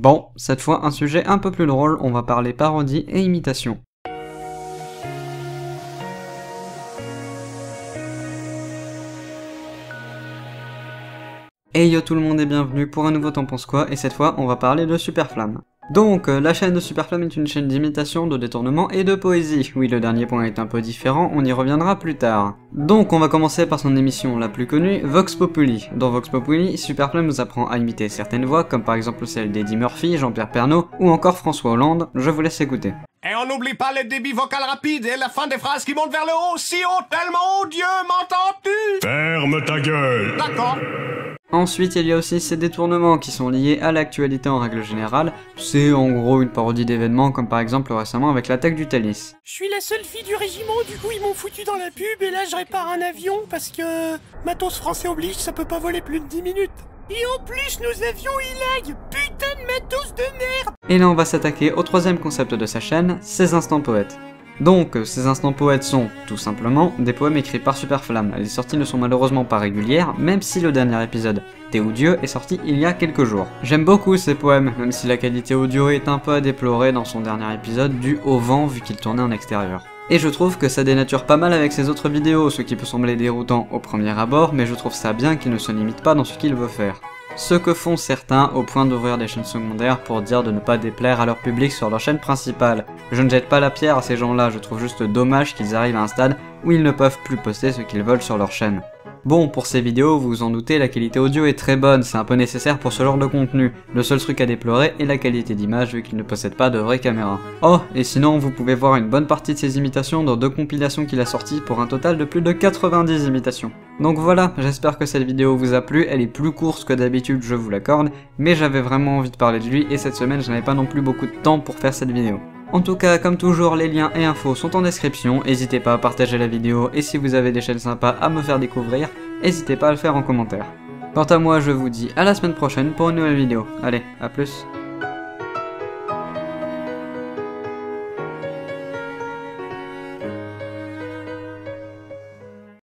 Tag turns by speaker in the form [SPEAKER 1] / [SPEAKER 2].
[SPEAKER 1] Bon, cette fois un sujet un peu plus drôle, on va parler parodie et imitation. Hey yo tout le monde et bienvenue pour un nouveau T'en penses quoi, et cette fois on va parler de Superflamme. Donc, la chaîne de Superflamme est une chaîne d'imitation, de détournement et de poésie. Oui, le dernier point est un peu différent, on y reviendra plus tard. Donc, on va commencer par son émission la plus connue, Vox Populi. Dans Vox Populi, Superflamme nous apprend à imiter certaines voix, comme par exemple celle d'Eddie Murphy, Jean-Pierre Pernaut, ou encore François Hollande. Je vous laisse écouter.
[SPEAKER 2] Et on n'oublie pas le débit vocal rapide et la fin des phrases qui montent vers le haut, si haut, tellement haut, Dieu, m'entends-tu?
[SPEAKER 3] Ferme ta gueule!
[SPEAKER 2] D'accord.
[SPEAKER 1] Ensuite, il y a aussi ces détournements qui sont liés à l'actualité en règle générale. C'est en gros une parodie d'événements comme par exemple récemment avec l'attaque du Thalys.
[SPEAKER 4] Je suis la seule fille du régiment, du coup ils m'ont foutu dans la pub et là je répare un avion parce que matos français oblige, ça peut pas voler plus de 10 minutes. Et en plus nos avions ils lag, putain de matos de merde.
[SPEAKER 1] Et là on va s'attaquer au troisième concept de sa chaîne, ses instants poètes. Donc, ces instants poètes sont, tout simplement, des poèmes écrits par Superflamme. Les sorties ne sont malheureusement pas régulières, même si le dernier épisode, T'es odieux, est sorti il y a quelques jours. J'aime beaucoup ces poèmes, même si la qualité audio est un peu à déplorer dans son dernier épisode, dû au vent vu qu'il tournait en extérieur. Et je trouve que ça dénature pas mal avec ses autres vidéos, ce qui peut sembler déroutant au premier abord, mais je trouve ça bien qu'il ne se limite pas dans ce qu'il veut faire. Ce que font certains au point d'ouvrir des chaînes secondaires pour dire de ne pas déplaire à leur public sur leur chaîne principale. Je ne jette pas la pierre à ces gens-là, je trouve juste dommage qu'ils arrivent à un stade où ils ne peuvent plus poster ce qu'ils veulent sur leur chaîne. Bon, pour ces vidéos, vous vous en doutez, la qualité audio est très bonne, c'est un peu nécessaire pour ce genre de contenu. Le seul truc à déplorer est la qualité d'image vu qu'il ne possède pas de vraie caméra. Oh, et sinon, vous pouvez voir une bonne partie de ses imitations dans 2 compilations qu'il a sorties pour un total de plus de 90 imitations. Donc voilà, j'espère que cette vidéo vous a plu, elle est plus courte que d'habitude, je vous l'accorde, mais j'avais vraiment envie de parler de lui et cette semaine je n'avais pas non plus beaucoup de temps pour faire cette vidéo. En tout cas, comme toujours, les liens et infos sont en description, n'hésitez pas à partager la vidéo et si vous avez des chaînes sympas à me faire découvrir, n'hésitez pas à le faire en commentaire. Quant à moi, je vous dis à la semaine prochaine pour une nouvelle vidéo. Allez, à plus.